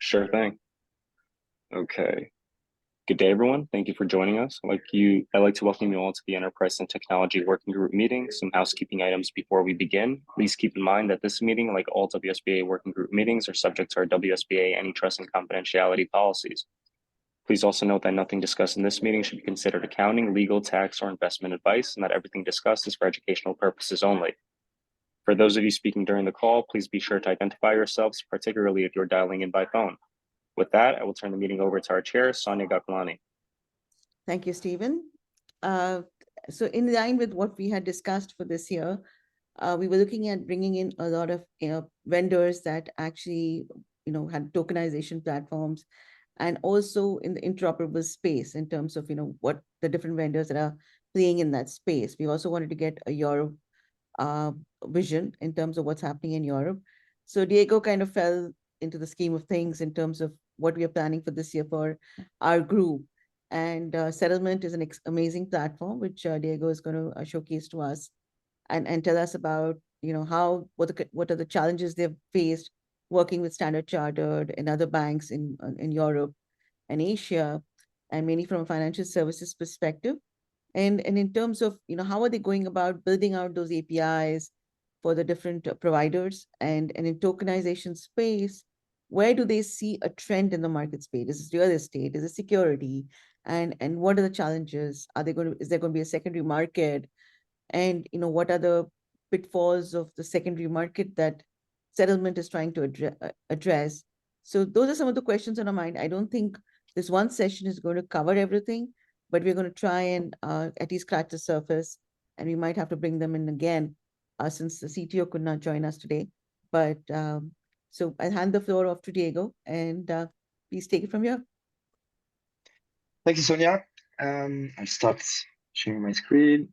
Sure thing. Okay. Good day, everyone. Thank you for joining us. I'd like to welcome you all to the Enterprise and Technology Working Group meeting. Some housekeeping items before we begin. Please keep in mind that this meeting, like all WSBA Working Group meetings, are subject to our WSBA antitrust and confidentiality policies. Please also note that nothing discussed in this meeting should be considered accounting, legal, tax, or investment advice, and that everything discussed is for educational purposes only. For those of you speaking during the call, please be sure to identify yourselves, particularly if you're dialing in by phone. With that, I will turn the meeting over to our chair, Sonia Gakulani. Thank you, Stephen. So in line with what we had discussed for this year, we were looking at bringing in a lot of vendors that actually had tokenization platforms, and also in the interoperable space in terms of what the different vendors that are playing in that space. We also wanted to get a Europe vision in terms of what's happening in Europe. So Diego kind of fell into the scheme of things in terms of what we are planning for this year for our group. And SettleMint is an amazing platform, which Diego is going to showcase to us and tell us about, what are the challenges they've faced working with Standard Chartered and other banks in Europe and Asia, and mainly from a financial services perspective. And in terms of, how are they going about building out those APIs for the different providers, and in tokenization space, where do they see a trend in the market space? Is it real estate? Is it security? And what are the challenges? Is there going to be a secondary market? And what are the pitfalls of the secondary market that SettleMint is trying to address? So those are some of the questions on our mind. I don't think this one session is going to cover everything, but we're going to try and at least scratch the surface, and we might have to bring them in again since the CTO could not join us today. But so I'll hand the floor off to Diego, and please take it from here. Thank you, Sonia. I'll start sharing my screen.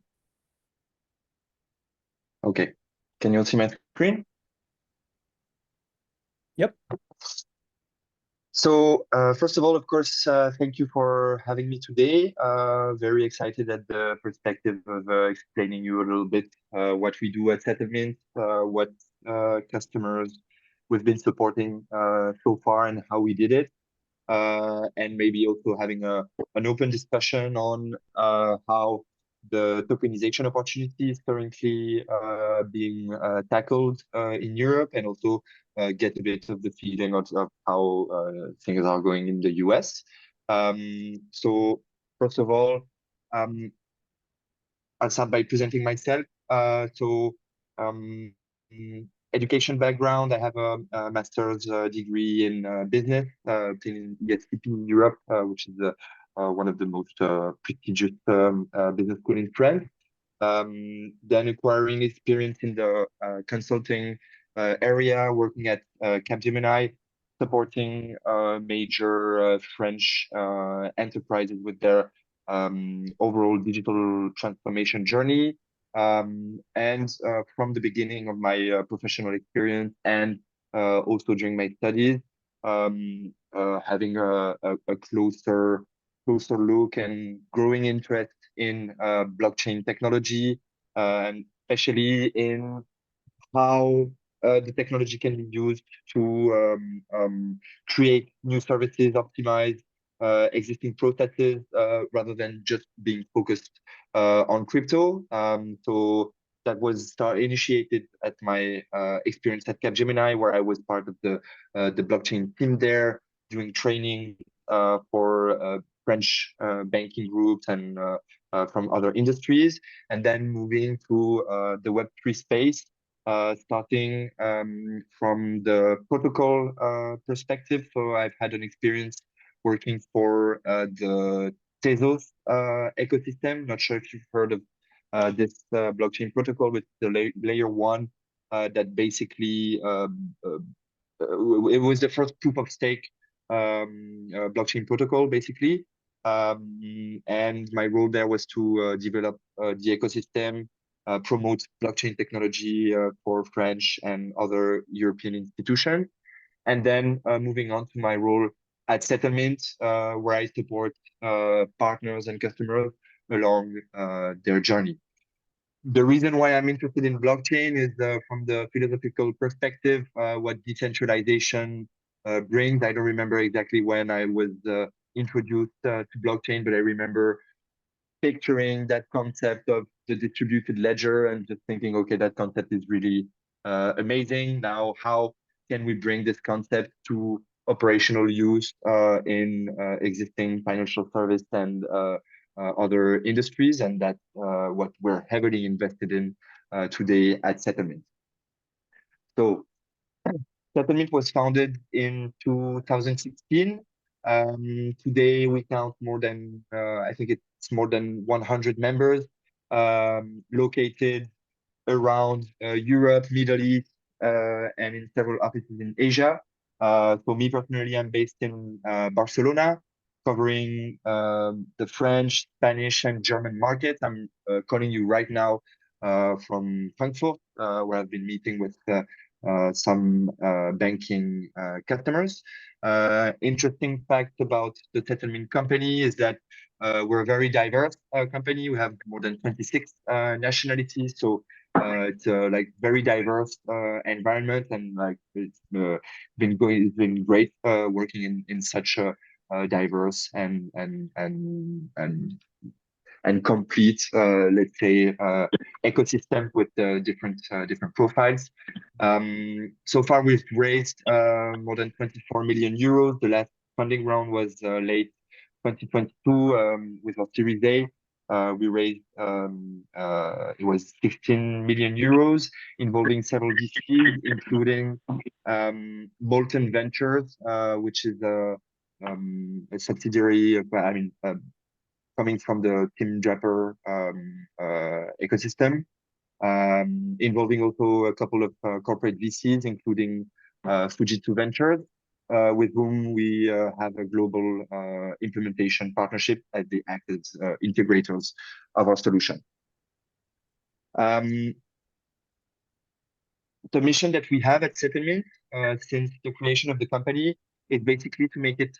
Okay, can you all see my screen? Yep. So first of all, of course, thank you for having me today. Very excited at the perspective of explaining you a little bit what we do at SettleMint, what customers we've been supporting so far and how we did it. And maybe also having an open discussion on how the tokenization opportunity is currently being tackled in Europe, and also get a bit of the feeling of how things are going in the US. So first of all, I'll start by presenting myself. Education background, I have a master's degree in business in ESCP in Europe, which is one of the most prestigious business schools in France. Then acquiring experience in the consulting area, working at Capgemini, supporting major French enterprises with their overall digital transformation journey. And from the beginning of my professional experience, and also during my studies, having a closer look and growing interest in blockchain technology, and especially in how the technology can be used to create new services, optimize existing processes, rather than just being focused on crypto. So that was initiated at my experience at Capgemini, where I was part of the blockchain team there, doing training for French banking groups and from other industries, and then moving to the Web3 space, starting from the protocol perspective. So I've had an experience working for the Tezos ecosystem. Not sure if you've heard of this blockchain protocol with the layer one that basically it was the first proof of stake blockchain protocol, basically. And my role there was to develop the ecosystem, promote blockchain technology for French and other European institutions. And then moving on to my role at SettleMint, where I support partners and customers along their journey. The reason why I'm interested in blockchain is from the philosophical perspective, what decentralization brings. I don't remember exactly when I was introduced to blockchain, but I remember picturing that concept of the distributed ledger and just thinking, okay, that concept is really amazing. Now, how can we bring this concept to operational use in existing financial service and other industries? And that's what we're heavily invested in today at SettleMint. So SettleMint was founded in 2016. Today we count more than, I think it's more than 100 members located around Europe, Middle East, and in several offices in Asia. For me personally, I'm based in Barcelona, covering the French, Spanish, and German markets. I'm calling you right now from Frankfurt, where I've been meeting with some banking customers. Interesting fact about the SettleMint company is that we're a very diverse company. We have more than 26 nationalities, so it's like very diverse environment, and like it's been great working in such a diverse and complete, let's say, ecosystem with different profiles. So far, we've raised more than 24 million euros. The last funding round was late 2022 with our Series A. We raised it was 16 million euros, involving several VCs, including Molten Ventures, which is a subsidiary of, coming from the Tim Draper ecosystem, involving also a couple of corporate VCs, including Fujitsu Ventures, with whom we have a global implementation partnership as they act as integrators of our solution. The mission that we have at SettleMint since the creation of the company is basically to make it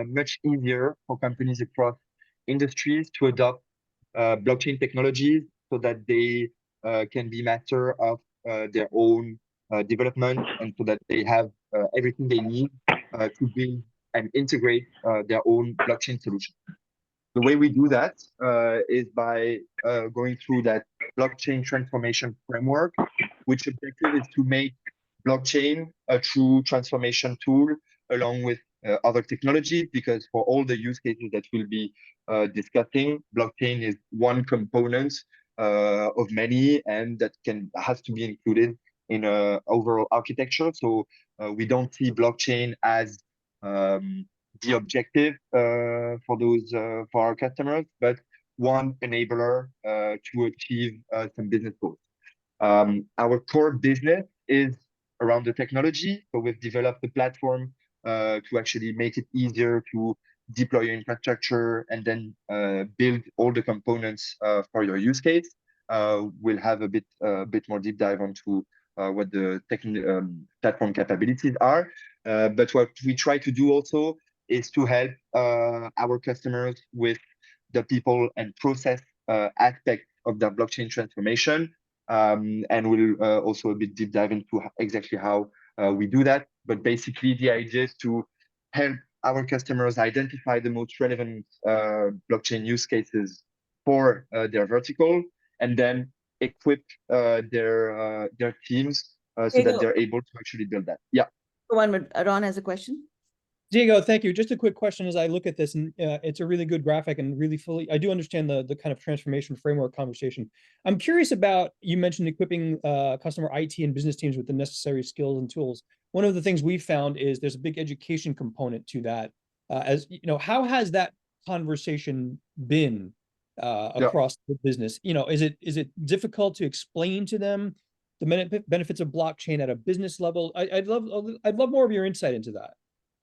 much easier for companies across industries to adopt blockchain technologies so that they can be master of their own development, and so that they have everything they need to build and integrate their own blockchain solution. The way we do that is by going through that blockchain transformation framework, which objective is to make blockchain a true transformation tool along with other technologies, because for all the use cases that we'll be discussing, blockchain is one component of many, and that has to be included in an overall architecture. So we don't see blockchain as the objective for our customers, but one enabler to achieve some business goals. Our core business is around the technology, so we've developed a platform to actually make it easier to deploy your infrastructure and then build all the components for your use case. We'll have a bit more deep dive onto what the platform capabilities are. But what we try to do also is to help our customers with the people and process aspect of their blockchain transformation. And we'll also a bit deep dive into exactly how we do that. But basically, the idea is to help our customers identify the most relevant blockchain use cases for their vertical, and then equip their teams so that they're able to actually build that. Yeah. One minute. Ron has a question. Diego, thank you. Just a quick question as I look at this, and it's a really good graphic and really fully, I do understand the kind of transformation framework conversation. I'm curious about, you mentioned equipping customer IT and business teams with the necessary skills and tools. One of the things we've found is there's a big education component to that. As you know, how has that conversation been across the business? You know, is it difficult to explain to them the benefits of blockchain at a business level? I'd love more of your insight into that.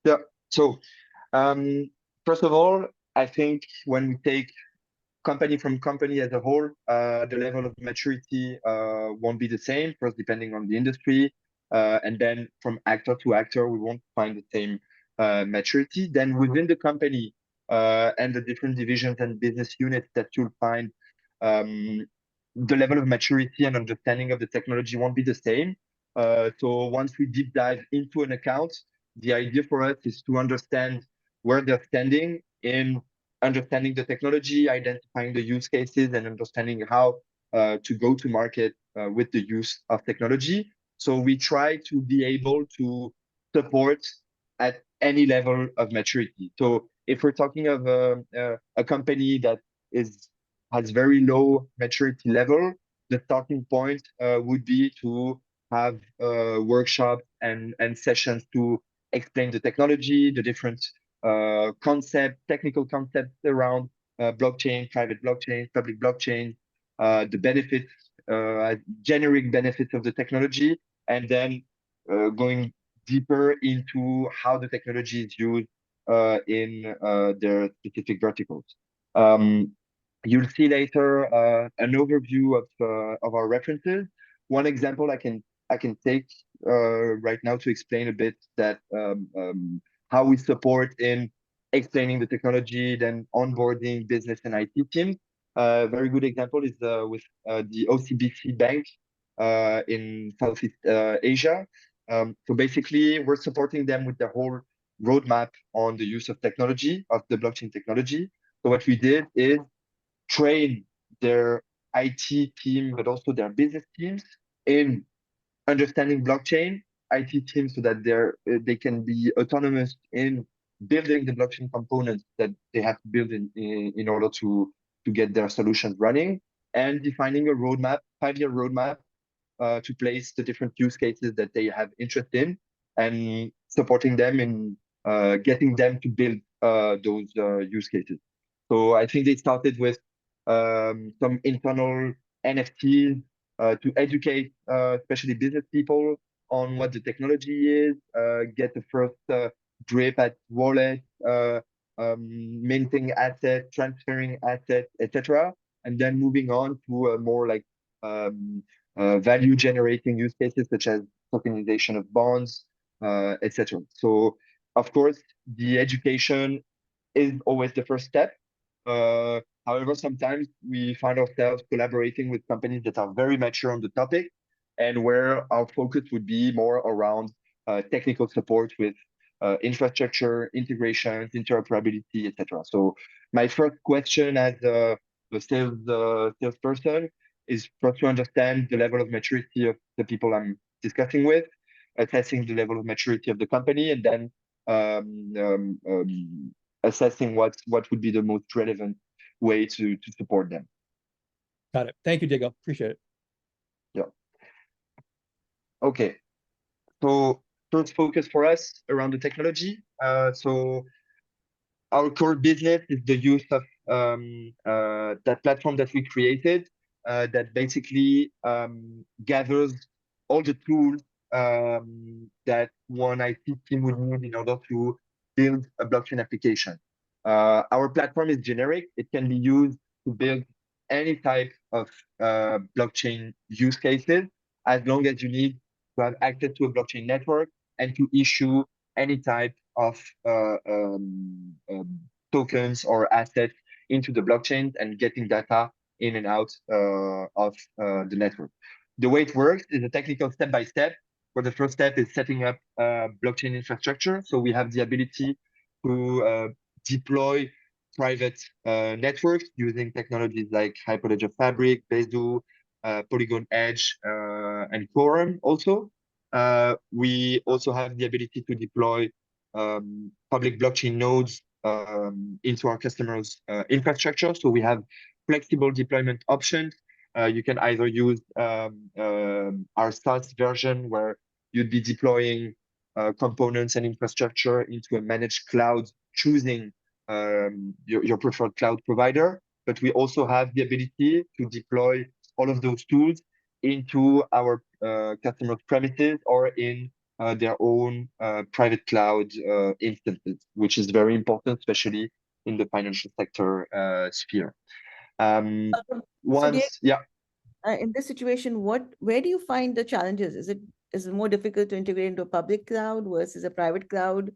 Yeah. So, first of all, I think when we take company from company as a whole, the level of maturity won't be the same, first depending on the industry, and then from actor to actor, we won't find the same maturity. Then within the company and the different divisions and business units that you'll find, the level of maturity and understanding of the technology won't be the same. So once we deep dive into an account, the idea for us is to understand where they're standing in understanding the technology, identifying the use cases, and understanding how to go to market with the use of technology. So we try to be able to support at any level of maturity. So if we're talking of a company that has very low maturity level, the starting point would be to have workshops and sessions to explain the technology, the different technical concepts around blockchain, private blockchain, public blockchain, the benefits, generic benefits of the technology, and then going deeper into how the technology is used in their specific verticals. You'll see later an overview of our references. One example I can take right now to explain a bit that how we support in explaining the technology, then onboarding business and IT teams. Very good example is with the OCBC Bank in Southeast Asia. So basically, we're supporting them with the whole roadmap on the use of technology, of the blockchain technology. So what we did is train their IT team, but also their business teams in understanding blockchain, IT teams, so that they can be autonomous in building the blockchain components that they have to build in order to get their solutions running, and defining a roadmap, 5-year roadmap, to place the different use cases that they have interest in, and supporting them in getting them to build those use cases. So I think they started with some internal NFTs to educate, especially business people, on what the technology is, get the first grip at wallet, minting assets, transferring assets, etc. And then moving on to more like value generating use cases such as tokenization of bonds, etc. So, of course, the education is always the first step. However, sometimes we find ourselves collaborating with companies that are very mature on the topic, and where our focus would be more around technical support with infrastructure, integrations, interoperability, etc. So my first question as a salesperson is first to understand the level of maturity of the people I'm discussing with, assessing the level of maturity of the company, and then assessing what would be the most relevant way to support them. Got it. Thank you, Diego. Appreciate it. Yeah. Okay. So first focus for us around the technology. So our core business is the use of that platform that we created that basically gathers all the tools that one IT team would need in order to build a blockchain application. Our platform is generic. It can be used to build any type of blockchain use cases, as long as you need to have access to a blockchain network and to issue any type of tokens or assets into the blockchain and getting data in and out of the network. The way it works is a technical step-by-step, where the first step is setting up blockchain infrastructure. So we have the ability to deploy private networks using technologies like Hyperledger Fabric, Besu, Polygon Edge, and Quorum also. We also have the ability to deploy public blockchain nodes into our customers' infrastructure. So we have flexible deployment options. You can either use our SaaS version, where you'd be deploying components and infrastructure into a managed cloud, choosing your preferred cloud provider. But we also have the ability to deploy all of those tools into our customers' premises or in their own private cloud instances, which is very important, especially in the financial sector sphere. So Yeah. in this situation, where do you find the challenges? Is it more difficult to integrate into a public cloud versus a private cloud?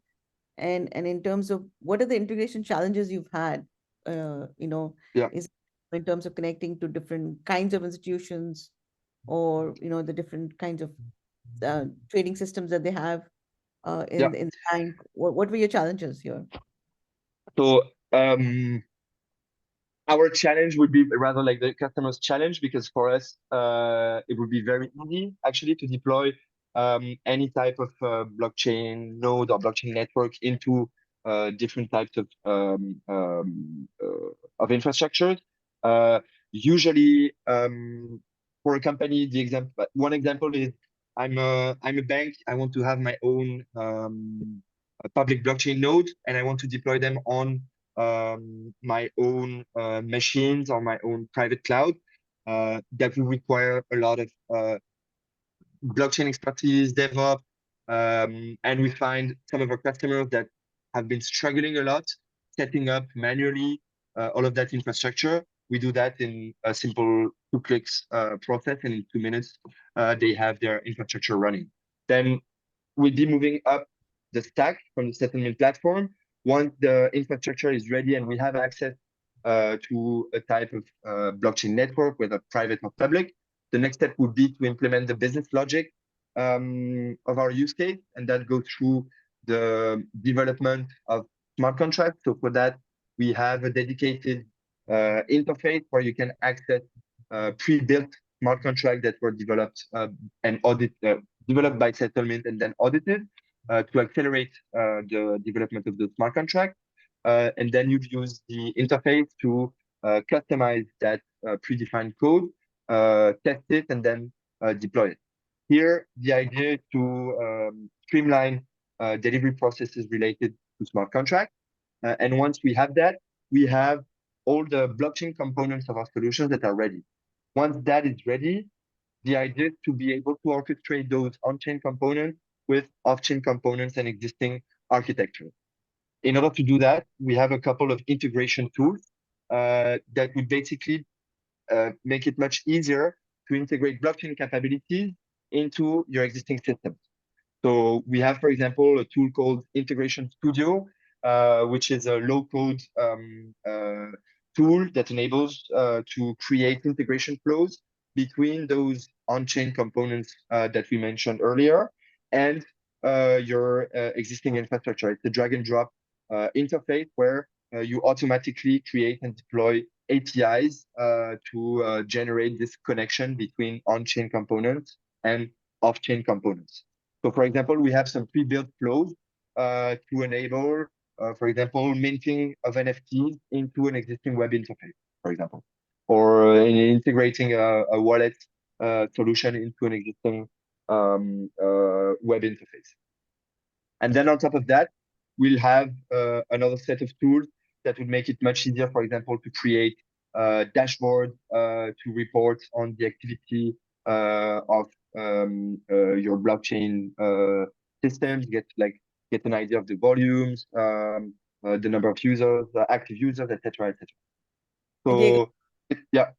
And in terms of what are the integration challenges you've had, is in terms of connecting to different kinds of institutions, or the different kinds of trading systems that they have? Yeah. in the bank? What were your challenges here? So our challenge would be rather like the customer's challenge, because for us, it would be very easy actually to deploy any type of blockchain node or blockchain network into different types of infrastructure. Usually, for a company, one example is I'm a bank. I want to have my own a public blockchain node, and I want to deploy them on my own machines or my own private cloud. That will require a lot of blockchain expertise, DevOps, and we find some of our customers that have been struggling a lot setting up manually all of that infrastructure. We do that in a simple 2 clicks process, and in 2 minutes they have their infrastructure running. Then we'll be moving up the stack from the SettleMint platform. Once the infrastructure is ready and we have access to a type of blockchain network, whether private or public, the next step would be to implement the business logic of our use case, and that goes through the development of smart contracts. So for that, we have a dedicated interface where you can access pre-built smart contracts that were developed and developed by SettleMint and then audited to accelerate the development of the smart contract. And then you use the interface to customize that predefined code, test it, and then deploy it. Here, the idea is to streamline delivery processes related to smart contracts. And once we have that, we have all the blockchain components of our solutions that are ready. Once that is ready, the idea is to be able to orchestrate those on-chain components with off-chain components and existing architecture. In order to do that, we have a couple of integration tools that would basically make it much easier to integrate blockchain capabilities into your existing systems. So we have, for example, a tool called Integration Studio, which is a low-code tool that enables to create integration flows between those on-chain components that we mentioned earlier and your existing infrastructure. It's a drag and drop interface where you automatically create and deploy APIs to generate this connection between on-chain components and off-chain components. So for example, we have some pre-built flows to enable, for example, minting of NFTs into an existing web interface, for example, or integrating a wallet solution into an existing web interface. And then on top of that, we'll have another set of tools that would make it much easier, for example, to create dashboards to report on the activity of your blockchain systems, get an idea of the volumes, the number of users, the active users, etc., etc. So Diego, yeah,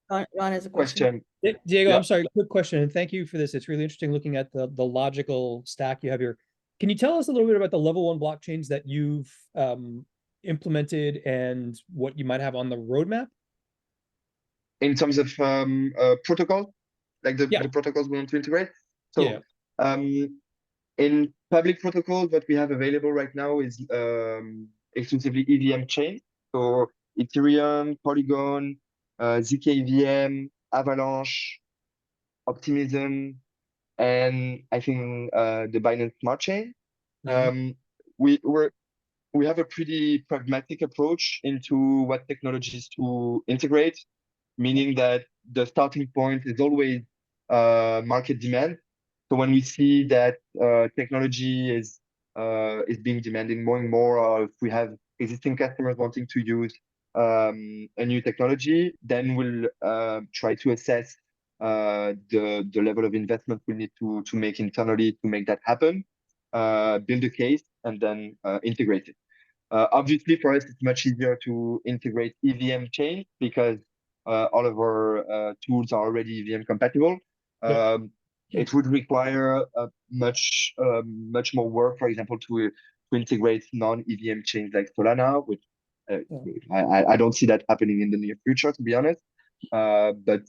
Ron has a question. Diego, Yeah. I'm sorry, quick question, and thank you for this. It's really interesting looking at the logical stack you have here. Can you tell us a little bit about the level 1 blockchains that you've implemented and what you might have on the roadmap? In terms of protocol, like the Yeah. protocols we want to integrate. So Yeah. in public protocols, what we have available right now is exclusively EVM chain. So Ethereum, Polygon, zkEVM, Avalanche, Optimism, and I think the Binance Smart Chain. We have a pretty pragmatic approach into what technologies to integrate, meaning that the starting point is always market demand. So when we see that technology is being demanded more and more, or if we have existing customers wanting to use a new technology, then we'll try to assess the level of investment we need to make internally to make that happen, build a case, and then integrate it. Obviously, for us, it's much easier to integrate EVM chain because all of our tools are already EVM compatible. It would require much more work, for example, to integrate non-EVM chains like Solana, which I don't see that happening in the near future, to be honest. But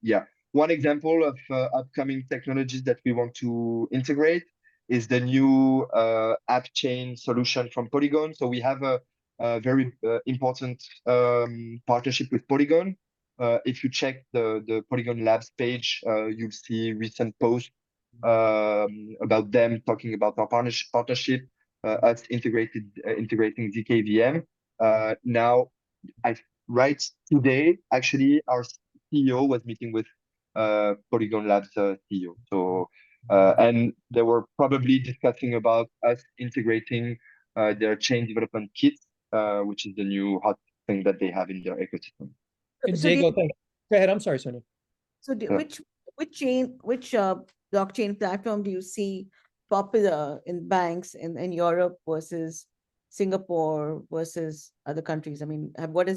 yeah, one example of upcoming technologies that we want to integrate is the new app chain solution from Polygon. So we have a very important partnership with Polygon. If you check the Polygon Labs page, you'll see recent posts about them talking about our partnership, us integrating ZKVM. Now, right today, actually, our CEO was meeting with Polygon Labs CEO. So, and they were probably discussing about us integrating their chain development kit, which is the new hot thing that they have in their ecosystem. So Diego, thanks. Go ahead. I'm sorry, Sonia. So which blockchain platform do you see popular in banks in Europe versus Singapore versus other countries? I mean, what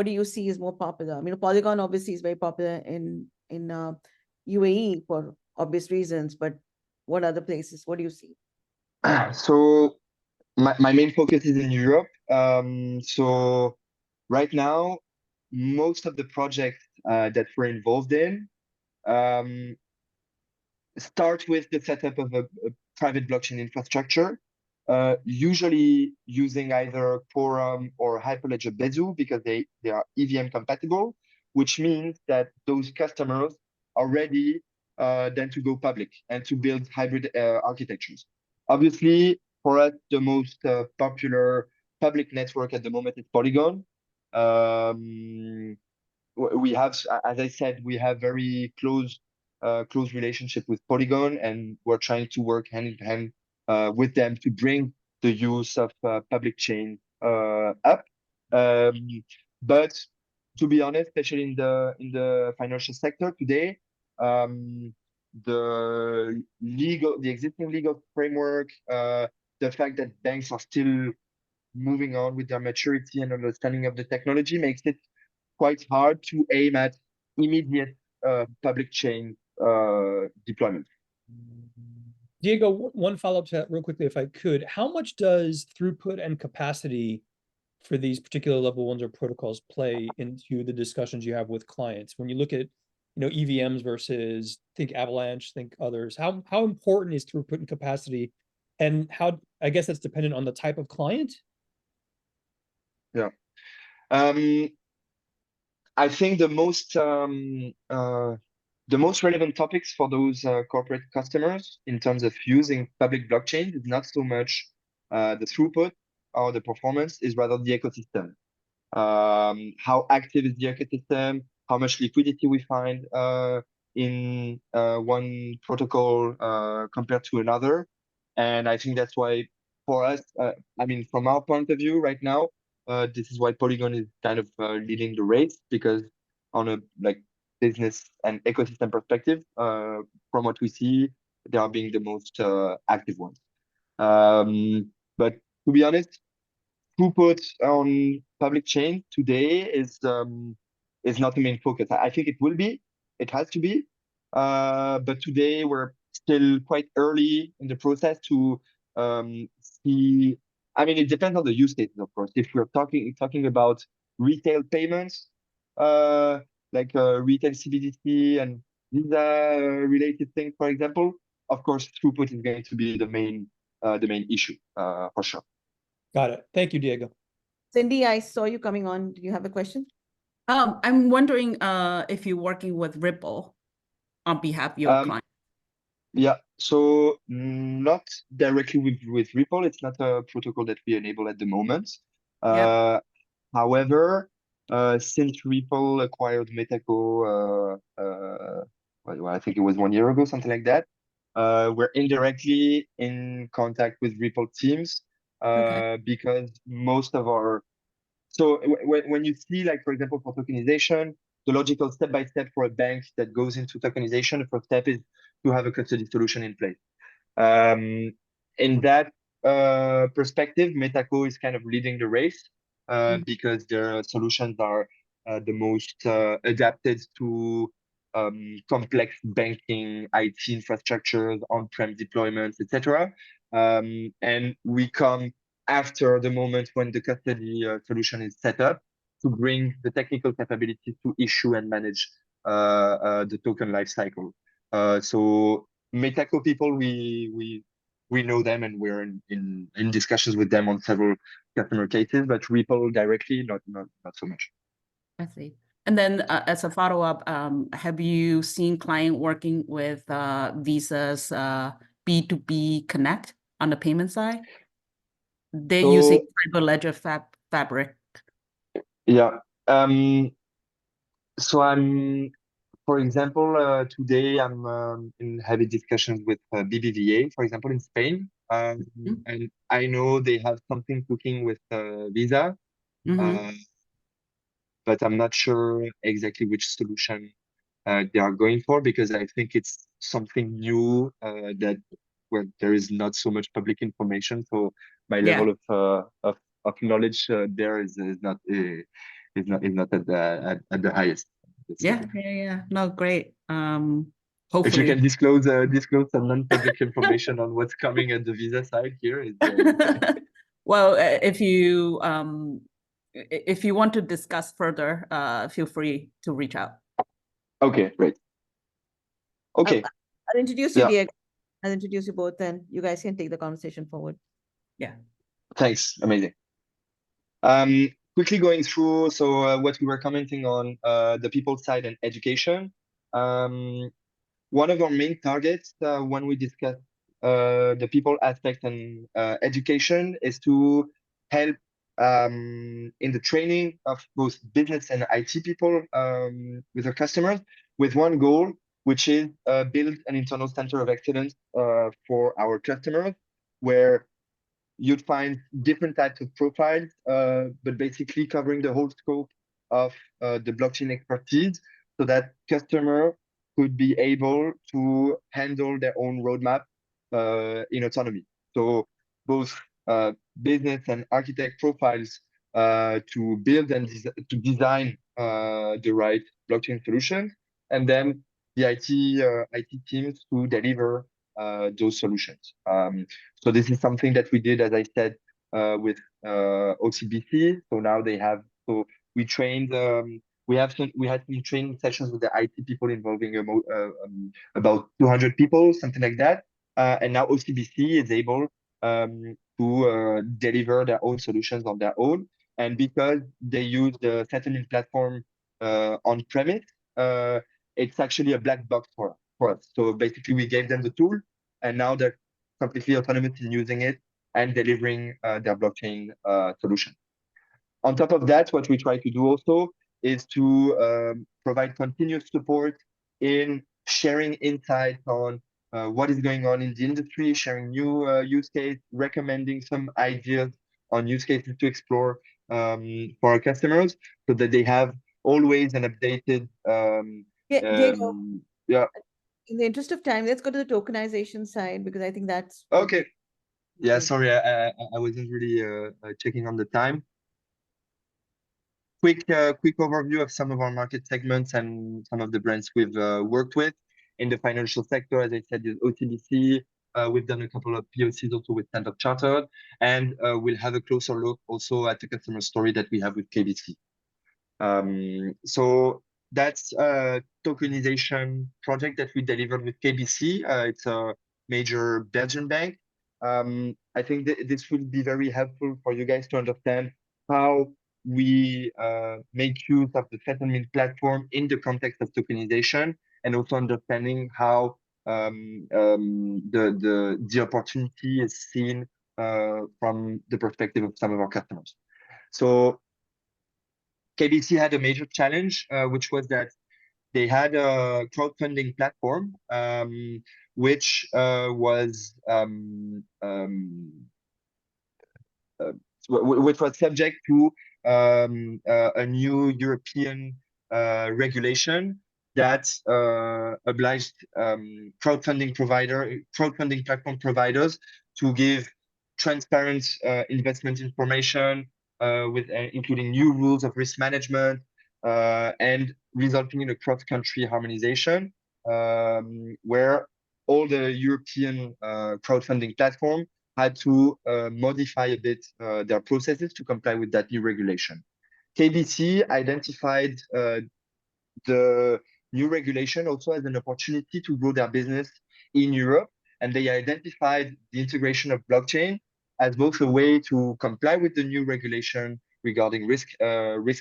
do you see is more popular? I mean, Polygon obviously is very popular in UAE for obvious reasons, but what other places? What do you see? So my main focus is in Europe. So right now, most of the projects that we're involved in start with the setup of a private blockchain infrastructure, usually using either Quorum or Hyperledger Besu because they are EVM compatible, which means that those customers are ready then to go public and to build hybrid architectures. Obviously, for us, the most popular public network at the moment is Polygon. We have, as I said, we have very close relationship with Polygon, and we're trying to work hand in hand with them to bring the use of public chain up. But to be honest, especially in the financial sector today, the existing legal framework, the fact that banks are still moving on with their maturity and understanding of the technology makes it quite hard to aim at immediate public chain deployment. Diego, one follow-up to that real quickly, if I could. How much does throughput and capacity for these particular level ones or protocols play into the discussions you have with clients? When you look at, EVMs versus think Avalanche, think others, how important is throughput and capacity? And how, I guess that's dependent on the type of client? Yeah. I think the most relevant topics for those corporate customers in terms of using public blockchain is not so much the throughput or the performance, is rather the ecosystem. How active is the ecosystem? How much liquidity we find in one protocol compared to another? And I think that's why for us, I mean, from our point of view right now, this is why Polygon is kind of leading the race, because on a business and ecosystem perspective, from what we see, they are being the most active ones. But to be honest, throughput on public chain today is not the main focus. I think it will be, it has to be, but today we're still quite early in the process to see. I mean, it depends on the use cases, of course. If we're talking about retail payments, retail CBDC and Visa related things, for example, of course, throughput is going to be the main issue for sure. Got it. Thank you, Diego. Cindy, I saw you coming on. Do you have a question? I'm wondering if you're working with Ripple on behalf of your client. Yeah, so not directly with Ripple. It's not a protocol that we enable at the moment. However, since Ripple acquired Metaco, well, I think it was 1 year ago, something like that, we're indirectly in contact with Ripple teams because most of our when you see, like, for example, for tokenization, the logical step-by-step for a bank that goes into tokenization, the first step is to have a custody solution in place. In that perspective, Metaco is kind of leading the race because their solutions are the most adapted to complex banking, IT infrastructures, on-prem deployments, etc. And we come after the moment when the custody solution is set up to bring the technical capability to issue and manage the token lifecycle. So Metaco people, we know them, and we're in discussions with them on several customer cases, but Ripple directly, not so much. I see. And then as a follow-up, have you seen client working with Visa's B2B Connect on the payment side? They're using Cyberledger Fabric. Yeah. So for example, today I'm in heavy discussions with BBVA, for example, in Spain. And I know they have something cooking with Visa, but I'm not sure exactly which solution they are going for, because I think it's something new that where there is not so much public information. So my level of knowledge there is not at the highest. Yeah. No, great. If you Hopefully. can disclose some non-public information on what's coming at the Visa side here is Well, if you want to discuss further, feel free to reach out. Okay, great. Okay. I'll introduce you, Diego. I'll introduce you both, and you guys can take the conversation forward. Yeah. Thanks. Amazing. Quickly going through, so what we were commenting on the people side and education. One of our main targets when we discuss the people aspect and education is to help in the training of both business and IT people with our customers, with one goal, which is build an internal center of excellence for our customers, where you'd find different types of profiles, but basically covering the whole scope of the blockchain expertise, so that customer could be able to handle their own roadmap in autonomy. So both business and architect profiles to build and to design the right blockchain solutions, and then the IT teams to deliver those solutions. So this is something that we did, as I said, with OCBC. So now they have, so we trained, we had some training sessions with the IT people involving about 200 people, something like that. And now OCBC is able to deliver their own solutions on their own. And because they use the SettleMint platform on premise, it's actually a black box for us. So basically we gave them the tool, and now they're completely autonomous in using it and delivering their blockchain solution. On top of that, what we try to do also is to provide continuous support in sharing insights on what is going on in the industry, sharing new use case, recommending some ideas on use cases to explore for our customers, so that they have always an updated Diego, yeah. in the interest of time, let's go to the tokenization side, because I think that's okay. Yeah, sorry, I wasn't really checking on the time. Quick overview of some of our market segments and some of the brands we've worked with. In the financial sector, as I said, is OCBC. We've done a couple of POCs also with Standard Chartered, and we'll have a closer look also at the customer story that we have with KBC. So that's a tokenization project that we delivered with KBC. It's a major Belgian bank. I think this will be very helpful for you guys to understand how we make use of the SettleMint platform in the context of tokenization, and also understanding how the opportunity is seen from the perspective of some of our customers. So KBC had a major challenge, which was that they had a crowdfunding platform, which was subject to a new European regulation that obliged crowdfunding platform providers to give transparent investment information, with including new rules of risk management, and resulting in a cross-country harmonization, where all the European crowdfunding platform had to modify a bit their processes to comply with that new regulation. KBC identified the new regulation also as an opportunity to grow their business in Europe, and they identified the integration of blockchain as both a way to comply with the new regulation regarding risk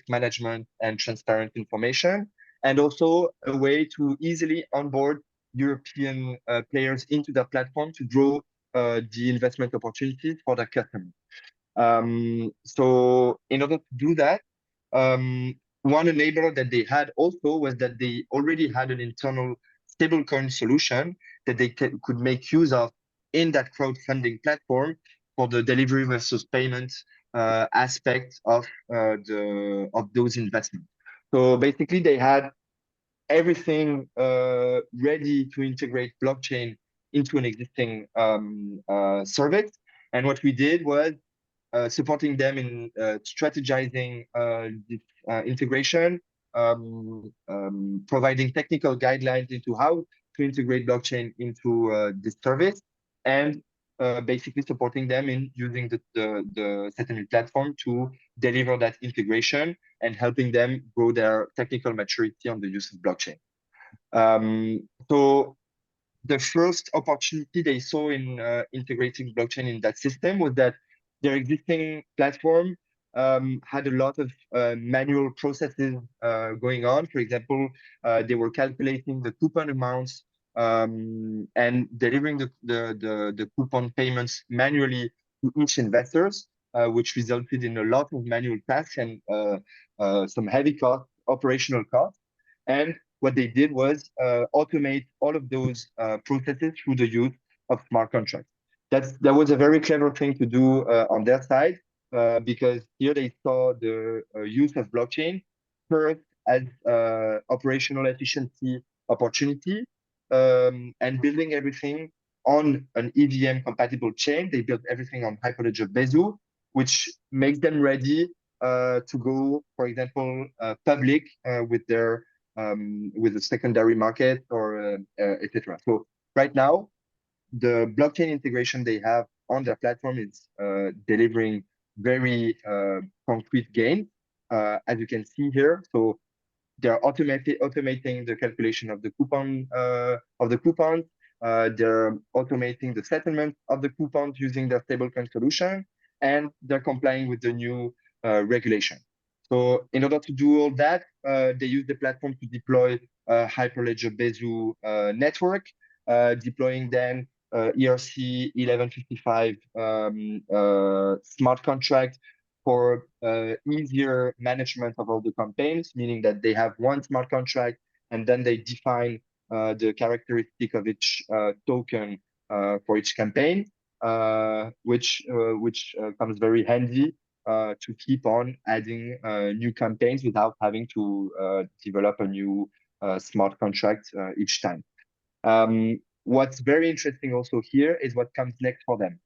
management and transparent information, and also a way to easily onboard European players into their platform to draw the investment opportunities for their customers. So in order to do that, one enabler that they had also was that they already had an internal stablecoin solution that they could make use of in that crowdfunding platform for the delivery versus payment aspect of those investments. So basically, they had everything ready to integrate blockchain into an existing service. And what we did was supporting them in strategizing this integration, providing technical guidelines into how to integrate blockchain into this service, and basically supporting them in using the SettleMint platform to deliver that integration and helping them grow their technical maturity on the use of blockchain. So the first opportunity they saw in integrating blockchain in that system was that their existing platform had a lot of manual processes going on. For example, they were calculating the coupon amounts and delivering the coupon payments manually to each investors, which resulted in a lot of manual tasks and some heavy costs, operational costs. And what they did was automate all of those processes through the use of smart contracts. That was a very clever thing to do on their side, because here they saw the use of blockchain first as operational efficiency opportunity, and building everything on an EVM compatible chain. They built everything on Hyperledger Besu, which makes them ready to go, for example, public with their with the secondary market or etc. So right now, the blockchain integration they have on their platform is delivering very concrete gains, as you can see here. So they're automating the calculation of the coupons. They're automating the settlement of the coupons using their stablecoin solution, and they're complying with the new regulation. So in order to do all that, they use the platform to deploy Hyperledger Besu network, deploying then ERC 1155 smart contract for easier management of all the campaigns, meaning that they have one smart contract and then they define the characteristic of each token for each campaign, which comes very handy to keep on adding new campaigns without having to develop a new smart contract each time. What's very interesting also here is what comes next for them.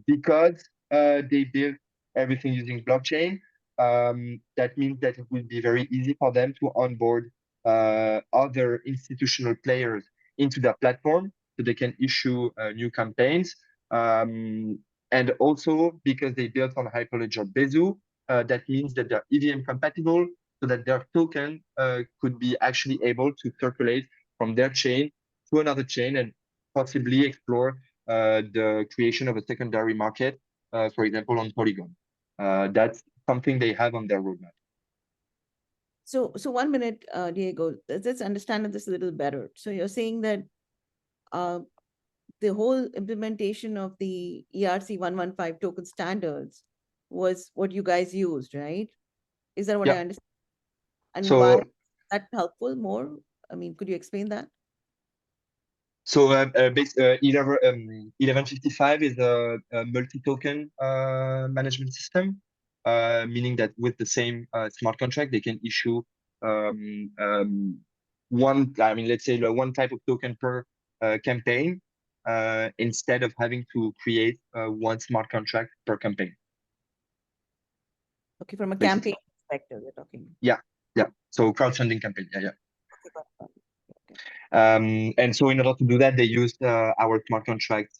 Because they build everything using blockchain, that means that it will be very easy for them to onboard other institutional players into their platform so they can issue new campaigns. And also because they built on Hyperledger Besu, that means that they're EVM compatible so that their token could be actually able to circulate from their chain to another chain and possibly explore the creation of a secondary market, for example, on Polygon. That's something they have on their roadmap. So 1 minute, Diego, let's understand this a little better. So you're saying that the whole implementation of the ERC 115 token standards was what you guys used, right? Is that what I understand? And so, why is that helpful more? I mean, could you explain that? So 1155 is a multi-token management system, meaning that with the same smart contract, they can issue let's say one type of token per campaign, instead of having to create one smart contract per campaign. Okay, from a Basically. campaign perspective, you're talking. Yeah. So crowdfunding campaign, yeah. Okay. And so in order to do that, they used our smart contract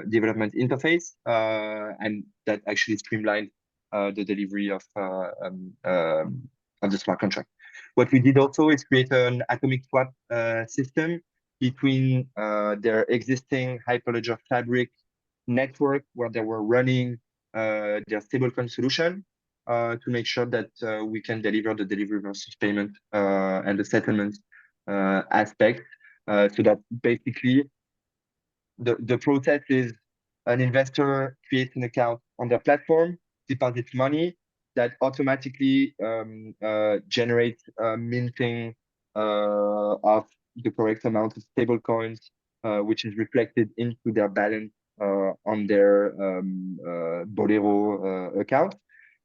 development interface, and that actually streamlined the delivery of the smart contract. What we did also is create an atomic swap system between their existing Hyperledger Fabric network where they were running their stablecoin solution to make sure that we can deliver the delivery versus payment and the settlement aspect. So that basically the process is an investor creates an account on their platform, deposits money that automatically generates minting of the correct amount of stable coins, which is reflected into their balance on their Bolero account.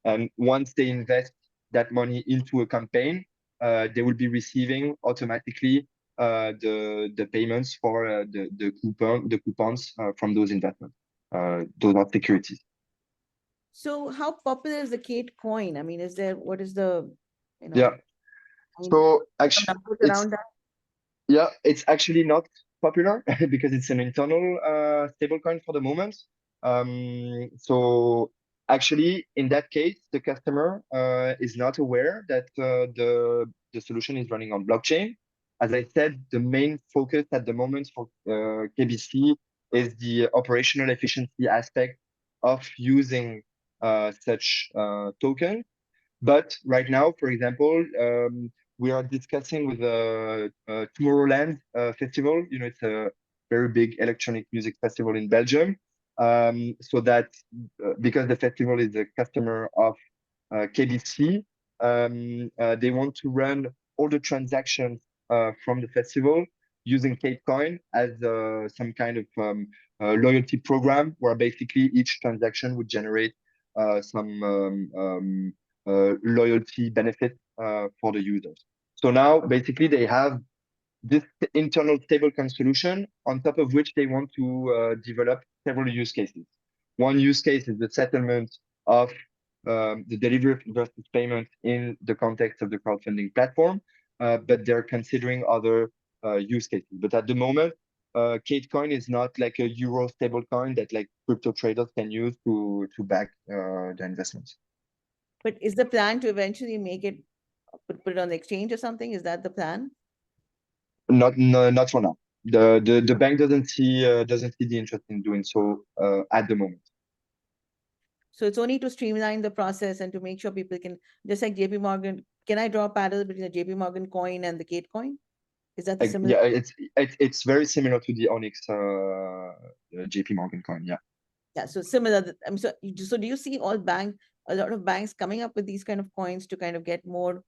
And once they invest that money into a campaign, they will be receiving automatically the payments for the coupons from those investments. Those are securities. So how popular is the Kate coin? I mean, what is the, Yeah. I mean, So some actually, numbers it's around that? yeah, it's actually not popular because it's an internal stablecoin for the moment. So actually, in that case, the customer is not aware that the solution is running on blockchain. As I said, the main focus at the moment for KBC is the operational efficiency aspect of using such tokens. But right now, for example, we are discussing with Tomorrowland festival. You know, it's a very big electronic music festival in Belgium. So that because the festival is a customer of KBC, they want to run all the transactions from the festival using Capecoin as some kind of loyalty program, where basically each transaction would generate some loyalty benefit for the users. So now basically they have this internal stablecoin solution on top of which they want to develop several use cases. One use case is the settlement of the delivery versus payment in the context of the crowdfunding platform, but they're considering other use cases. But at the moment, Catecoin is not like a euro stablecoin that like crypto traders can use to back their investments. But is the plan to eventually make it, put it on the exchange or something? Is that the plan? Not for now. The bank doesn't see the interest in doing so at the moment. So it's only to streamline the process and to make sure people can, just like JP Morgan, can I draw a parallel between the JP Morgan coin and the Kate coin? Is that the similar? Yeah, it's very similar to the Onyx JP Morgan coin. Yeah. Yeah, so similar. So do you see a lot of banks coming up with these kind of coins to kind of get more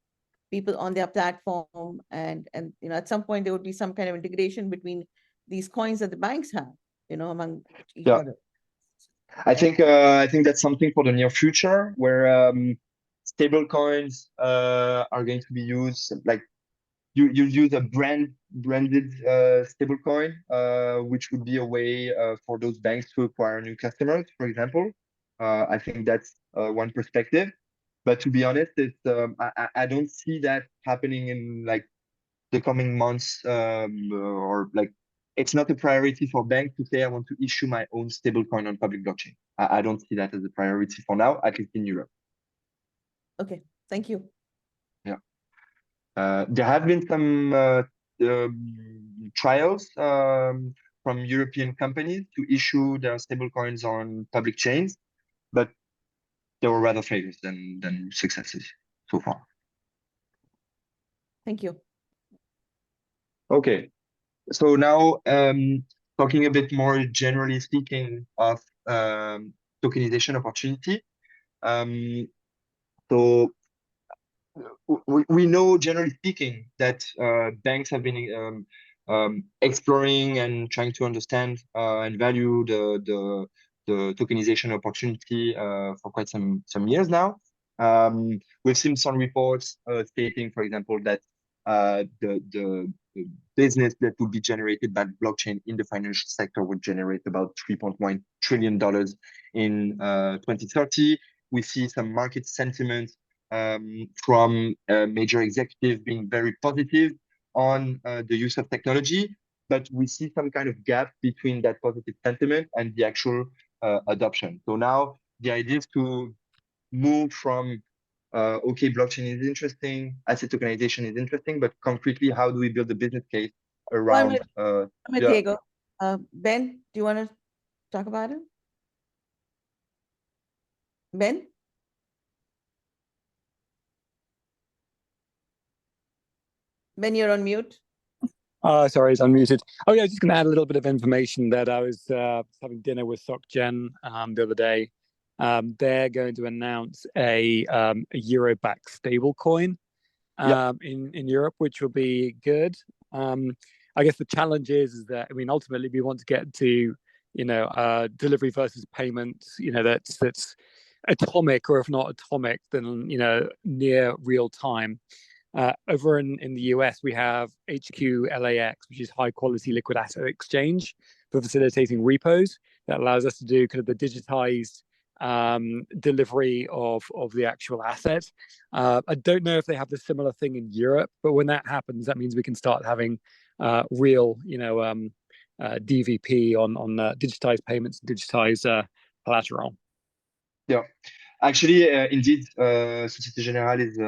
people on their platform, and at some point there would be some kind of integration between these coins that the banks have, among each Yeah. other. I think that's something for the near future where stable coins are going to be used. Like you use a branded stable coin, which would be a way for those banks to acquire new customers, for example. I think that's one perspective. But to be honest, it's I don't see that happening in like the coming months, or like it's not a priority for banks to say I want to issue my own stablecoin on public blockchain. I don't see that as a priority for now, at least in Europe. Okay, thank you. Yeah, there have been some trials from European companies to issue their stablecoins on public chains, but they were rather failures than successes so far. Thank you. Okay. So now, talking a bit more generally speaking of tokenization opportunity. So we know, generally speaking, that banks have been exploring and trying to understand and value the tokenization opportunity for quite some years now. We've seen some reports stating, for example, that the business that would be generated by blockchain in the financial sector would generate about $3.1 trillion in 2030. We see some market sentiment from major executives being very positive on the use of technology, but we see some kind of gap between that positive sentiment and the actual adoption. So now the idea is to move from okay, blockchain is interesting, asset tokenization is interesting, but concretely, how do we build a business case around. Yeah. Diego. Ben, do you want to talk about it? Ben? Ben, you're on mute. Sorry, it's unmuted. Oh yeah, I was just going to add a little bit of information that I was having dinner with SocGen the other day. They're going to announce a euro-backed stable coin in Europe, which will be good. I guess the challenge is that, I mean, ultimately we want to get to, delivery versus payment, that's atomic, or if not atomic, then, near real time. Over in the US, we have HQLAX, which is high quality liquid asset exchange for facilitating repos. That allows us to do kind of the digitized delivery of the actual asset. I don't know if they have the similar thing in Europe, but when that happens, that means we can start having real, DVP on digitized payments, digitized collateral. Yeah, actually, indeed, Société Générale is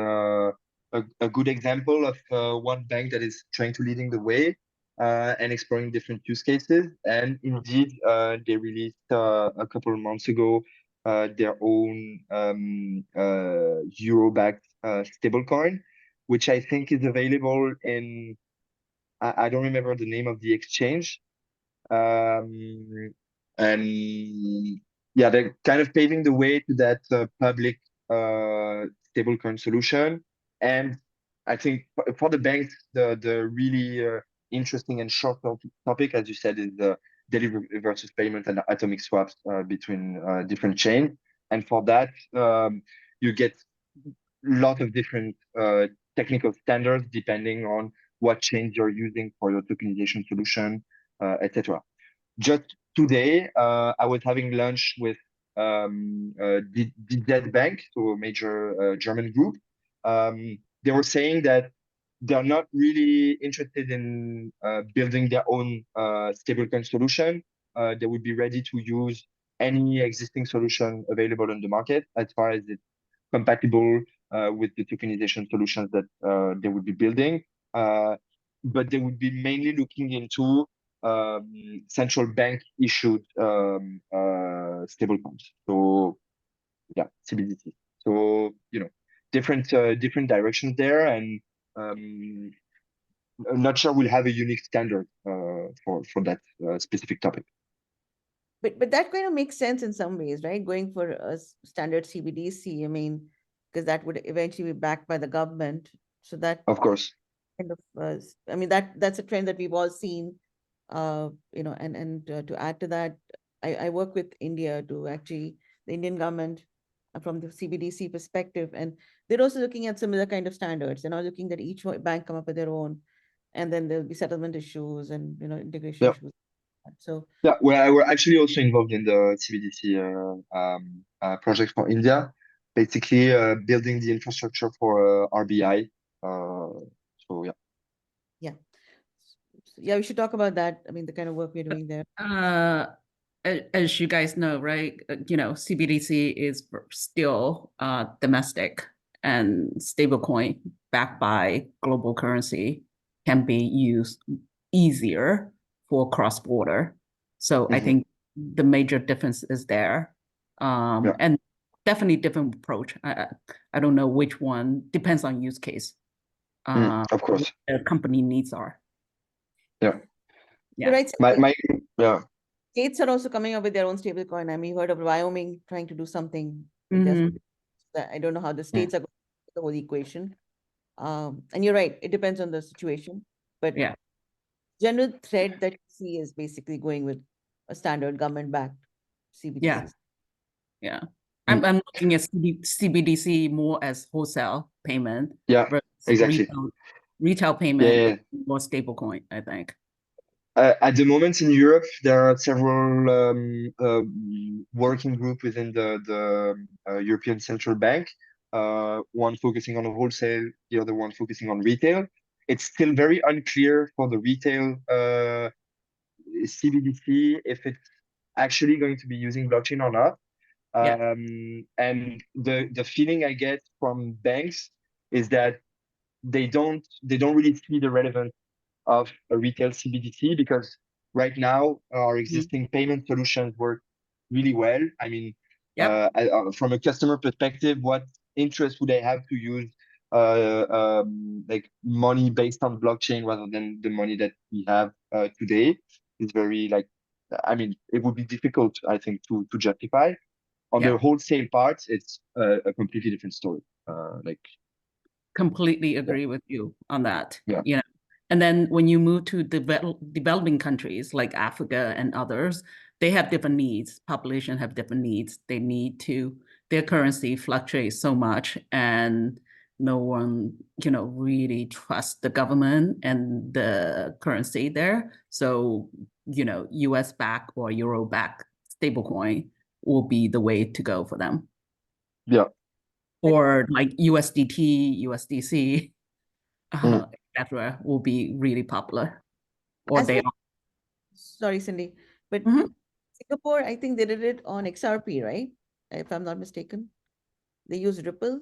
a good example of one bank that is trying to leading the way and exploring different use cases. And indeed, they released a couple of months ago their own euro-backed stablecoin, which I think is available in, I don't remember the name of the exchange. And yeah, they're kind of paving the way to that public stablecoin solution. And I think for the banks, the really interesting and short topic, as you said, is the delivery versus payment and atomic swaps between different chains. And for that, you get a lot of different technical standards depending on what chain you're using for your tokenization solution, etc. Just today, I was having lunch with DZ Bank, so a major German group. They were saying that they're not really interested in building their own stablecoin solution. They would be ready to use any existing solution available on the market as far as it's compatible with the tokenization solutions that they would be building. But they would be mainly looking into central bank issued stablecoins. So yeah, CBDC. So different directions there, and I'm not sure we'll have a unique standard for that specific topic. But that kind of makes sense in some ways, right? Going for a standard CBDC, I mean, because that would eventually be backed by the government. So that, of course, kind of, I mean, that's a trend that we've all seen. And to add to that, I work with India to actually the Indian government from the CBDC perspective, and they're also looking at similar kind of standards. They're not looking that each bank come up with their own, and then there'll be settlement issues and integration issues. So yeah, well, we're actually also involved in the CBDC project for India, basically building the infrastructure for RBI. So yeah. Yeah, we should talk about that. I mean, the kind of work we're doing there. As you guys know, right? CBDC is still domestic, and stablecoin backed by global currency can be used easier for cross-border. So I think the major difference is there, and definitely different approach. I don't know which one, depends on use case. Of course, the company needs are. Yeah. Right. Yeah. States are also coming up with their own stablecoin. I mean, you heard of Wyoming trying to do something. I don't know how the states are going to do the whole equation. And you're right, it depends on the situation. But yeah, general thread that you see is basically going with a standard government-backed CBDC. Yeah. I'm looking at CBDC more as wholesale payment. Yeah, exactly. Retail payment more stablecoin, I think. At the moment in Europe, there are several working groups within the European Central Bank, one focusing on wholesale, the other one focusing on retail. It's still very unclear for the retail CBDC if it's actually going to be using blockchain or not. And the feeling I get from banks is that they don't really see the relevance of a retail CBDC, because right now our existing payment solutions work really well. I mean, Yep. from a customer perspective, what interest would they have to use like money based on blockchain rather than the money that we have today? Is very like, I mean, it would be difficult, I think, to justify. On the Yep. wholesale part, it's a completely different story. Like, Completely agree with you on that. Yeah. You know, and then when you move to developing countries like Africa and others, they have different needs. Population have different needs. They need to, their currency fluctuates so much, and no one, you know, really trusts the government and the currency there. So, you know, US back or Euro back stablecoin will be the way to go for them. yeah. Or like USDT, USDC, etc., will be really popular. Or As they well- Sorry, Cindy, but Mhm. Singapore, I think they did it on XRP, right? If I'm not mistaken. They use Ripple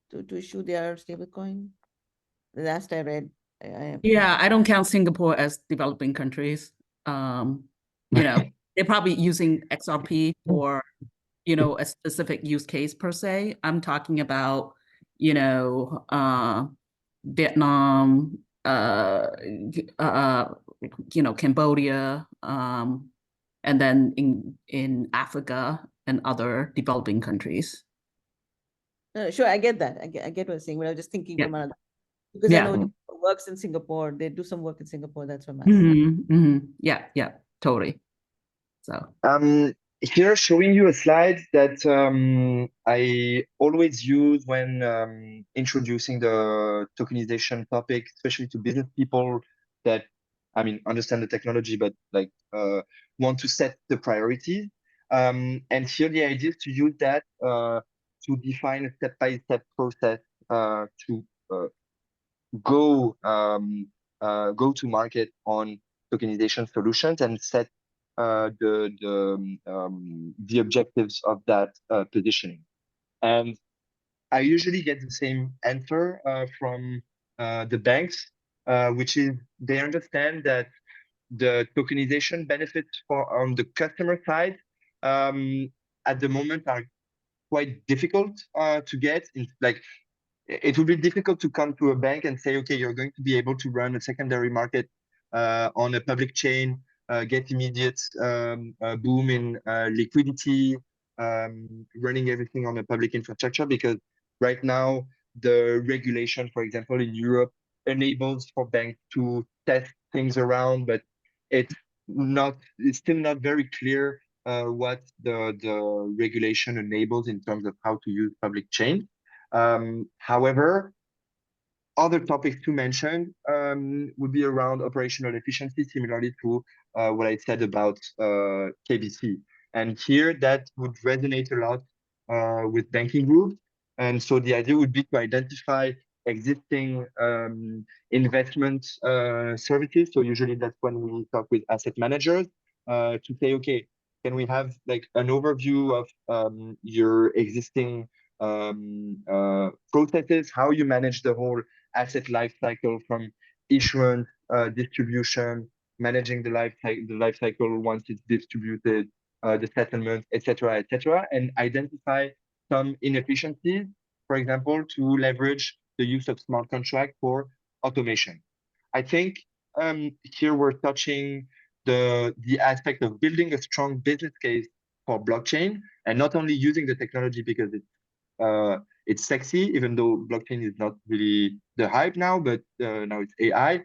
to issue their stablecoin. The last I read. Yeah, I don't count Singapore as developing countries. You know, they're probably using XRP for, you know, a specific use case per se. I'm talking about, you know, Vietnam, you know, Cambodia, and then in Africa and other developing countries. Sure, I get that. I get what you're saying, but I was just thinking Yeah. from another, because I Yeah. know it works in Singapore. They do some work in Singapore. That's what I'm asking. Yeah, totally. So Here showing you a slide that I always use when introducing the tokenization topic, especially to business people that, I mean, understand the technology, but like want to set the priorities. And here the idea is to use that to define a step-by-step process to go go to market on tokenization solutions and set the objectives of that positioning. And I usually get the same answer from the banks, which is they understand that the tokenization benefits for on the customer side at the moment are quite difficult to get. Like, it would be difficult to come to a bank and say, okay, you're going to be able to run a secondary market on a public chain, get immediate boom in liquidity, running everything on a public infrastructure, because right now the regulation, for example, in Europe enables for banks to test things around, but it's still not very clear what the regulation enables in terms of how to use public chains. However, other topics to mention would be around operational efficiency, similarly to what I said about KBC. And here that would resonate a lot with banking groups. And so the idea would be to identify existing investment services. So usually that's when we talk with asset managers to say, okay, can we have like an overview of your existing processes, how you manage the whole asset life cycle from issuance, distribution, managing the life cycle once it's distributed, the settlement, etc., and identify some inefficiencies, for example, to leverage the use of smart contract for automation. I think here we're touching the aspect of building a strong business case for blockchain, and not only using the technology because it's sexy, even though blockchain is not really the hype now, but now it's AI.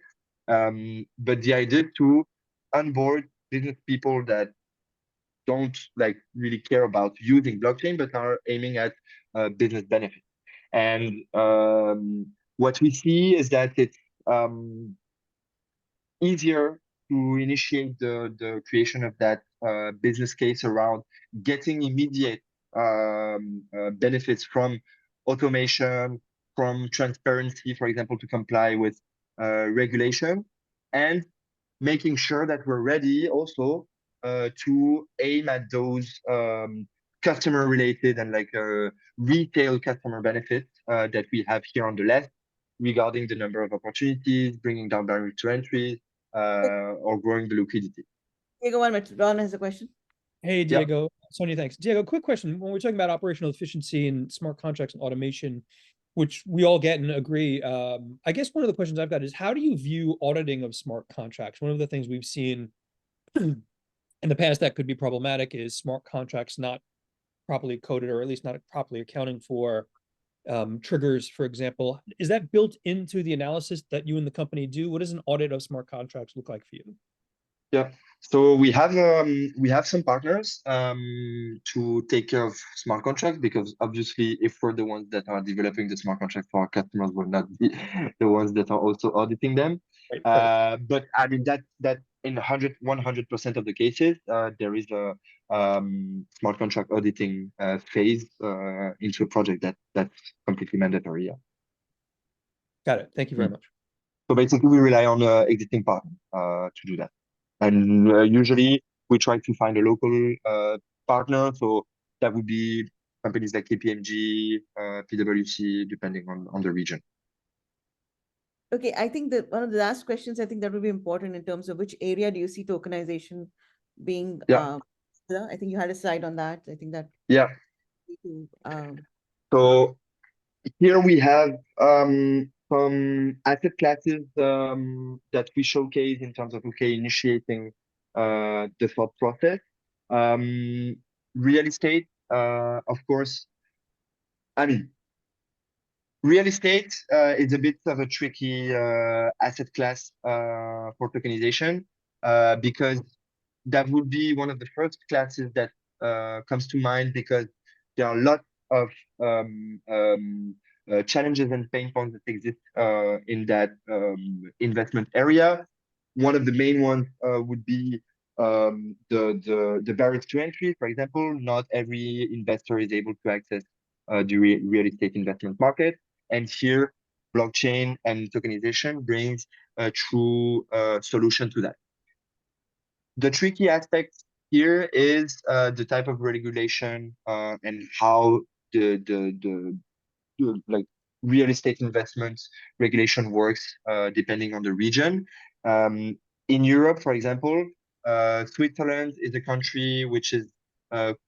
But the idea to onboard business people that don't like really care about using blockchain, but are aiming at business benefits. And what we see is that it's easier to initiate the creation of that business case around getting immediate benefits from automation, from transparency, for example, to comply with regulation, and making sure that we're ready also to aim at those customer related and like retail customer benefits that we have here on the left, regarding the number of opportunities, bringing down barrier to entry, or growing the liquidity. Diego, 1 minute. Ron has a question. Hey, Diego. Sonia, thanks. Diego, quick question. When we're talking about operational efficiency and smart contracts and automation, which we all get and agree, I guess one of the questions I've got is, how do you view auditing of smart contracts? One of the things we've seen in the past that could be problematic is smart contracts not properly coded, or at least not properly accounting for triggers, for example. Is that built into the analysis that you and the company do? What does an audit of smart contracts look like for you? Yeah, so we have some partners to take care of smart contracts, because obviously if we're the ones that are developing the smart contracts for our customers, will not be the ones that are also auditing them. Right. But I mean that in 100% of the cases, there is a smart contract auditing phase into a project that's completely mandatory. Yeah. Got it. Thank you very much. So basically, we rely on existing partners to do that. And usually we try to find a local partner. So that would be companies like KPMG, PwC, depending on the region. Okay, I think that one of the last questions, I think that would be important in terms of which area do you see tokenization being, Yeah. I think you had a slide on that. I think that. Yeah. So here we have some asset classes that we showcase in terms of initiating the thought process. Real estate, of course. I mean, real estate is a bit of a tricky asset class for tokenization because that would be one of the first classes that comes to mind, because there are lots of challenges and pain points that exist in that investment area. One of the main ones would be the barriers to entry. For example, not every investor is able to access the real estate investment market. And here, blockchain and tokenization brings a true solution to that. The tricky aspect here is the type of regulation and how the like real estate investments regulation works depending on the region. In Europe, for example, Switzerland is a country which is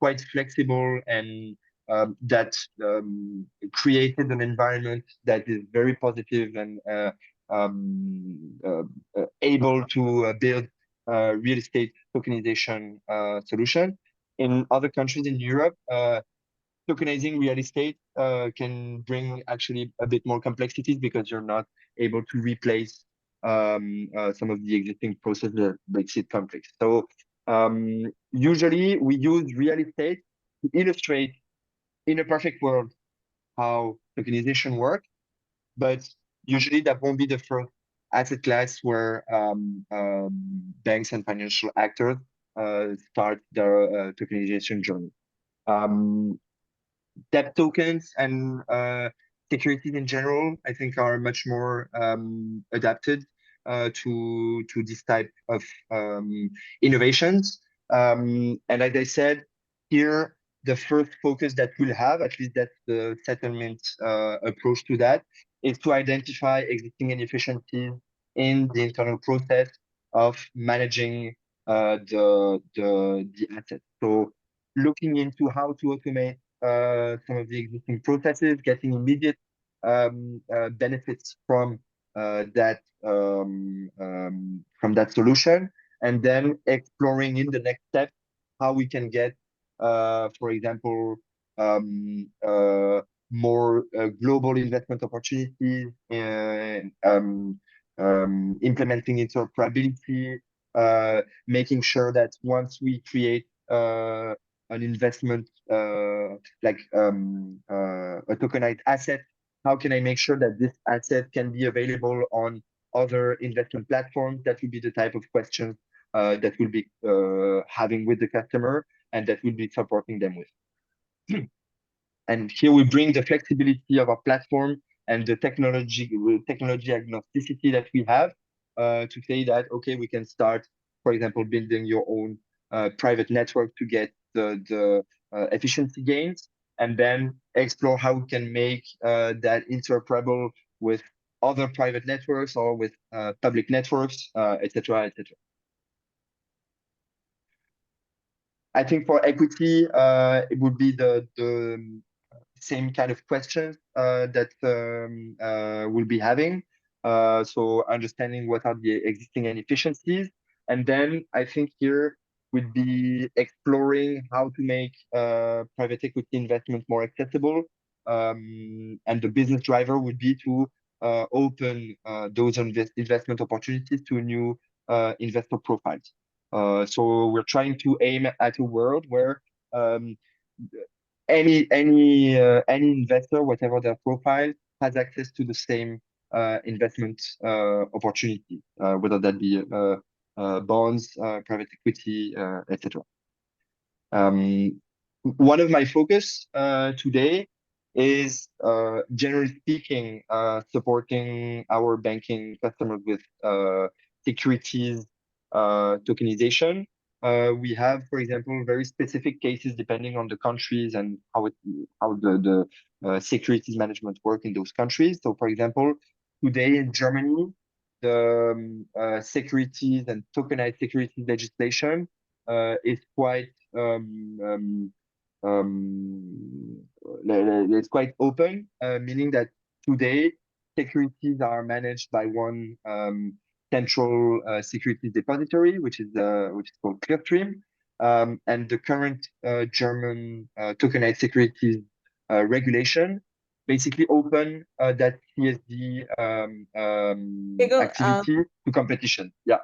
quite flexible and that created an environment that is very positive and able to build real estate tokenization solution. In other countries in Europe, tokenizing real estate can bring actually a bit more complexities, because you're not able to replace some of the existing processes that makes it complex. So usually we use real estate to illustrate, in a perfect world, how tokenization works, but usually that won't be the first asset class where banks and financial actors start their tokenization journey. Debt tokens and securities in general, I think, are much more adapted to this type of innovations. And as I said, here, the first focus that we'll have, at least that's the SettleMint approach to that, is to identify existing inefficiencies in the internal process of managing the assets. So looking into how to automate some of the existing processes, getting immediate benefits from that solution, and then exploring in the next step how we can get, for example, more global investment opportunities, and implementing interoperability, making sure that once we create an investment like a tokenized asset, how can I make sure that this asset can be available on other investment platforms? That will be the type of questions that we'll be having with the customer, and that we'll be supporting them with. And here we bring the flexibility of our platform and the technology agnosticity that we have to say that, okay, we can start, for example, building your own private network to get the efficiency gains, and then explore how we can make that interoperable with other private networks or with public networks, etc., etc. I think for equity, it would be the same kind of questions that we'll be having. So understanding what are the existing inefficiencies. And then I think here we'd be exploring how to make private equity investment more accessible. And the business driver would be to open those investment opportunities to new investor profiles. So we're trying to aim at a world where any investor, whatever their profile, has access to the same investment opportunity, whether that be bonds, private equity, etc. One of my focus today is, generally speaking, supporting our banking customers with securities tokenization. We have, for example, very specific cases depending on the countries and how the securities management work in those countries. So, for example, today in Germany, the securities and tokenized securities legislation is quite it's quite open, meaning that today securities are managed by one central securities depository, which is called Clearstream, and the current German tokenized securities regulation basically open that CSD activity to competition. Yeah.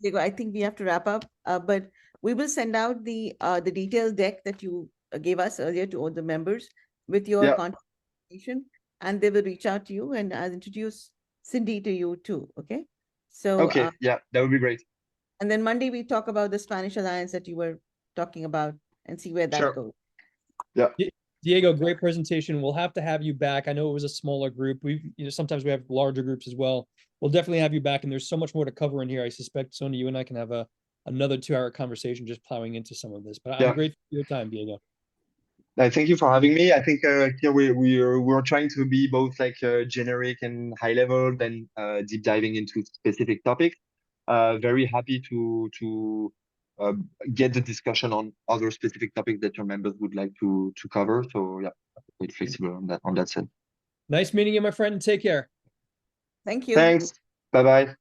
Diego, I think we have to wrap up, but we will send out the detailed deck that you gave us earlier to all the members with your contact information, and they will reach out to you, and I'll introduce Cindy to you too. Okay. So okay, yeah, that would be great. And then Monday we talk about the Spanish Alliance that you were talking about and see where that goes. Yeah. Diego, great presentation. We'll have to have you back. I know it was a smaller group. Sometimes we have larger groups as well. We'll definitely have you back, and there's so much more to cover in here. I suspect, Sonia, you and I can have another 2-hour conversation just plowing into some of this. But I'm grateful for your time, Diego. Thank you for having me. I think here we're trying to be both like generic and high level, then deep diving into specific topics. Very happy to get the discussion on other specific topics that your members would like to cover. So yeah, quite flexible on that sense. Nice meeting you, my friend. Take care. Thank you. Thanks. Bye-bye.